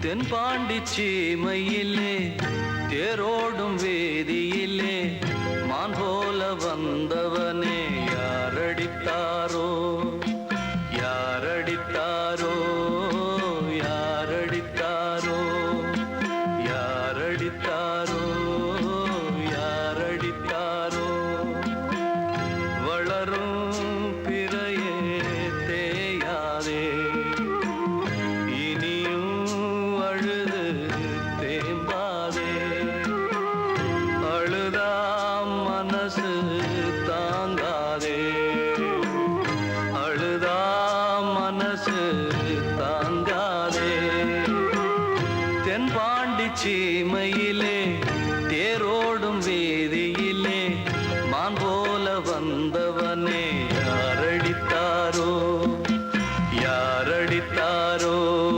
தென்பாண்டி சீமையிலே தேரோடும் வேதியிலே மான் போல வந்தவனே யாரடித்தாரோ யாரடித்தாரோ யாரடித்தாரோ யாரடித்தாரோ யாரடித்தாரோ வளரும் பிறையே தேயாதே மனசு தாங்காதே அழுதா மனசு தாங்காதே தென்பாண்டி சீமையிலே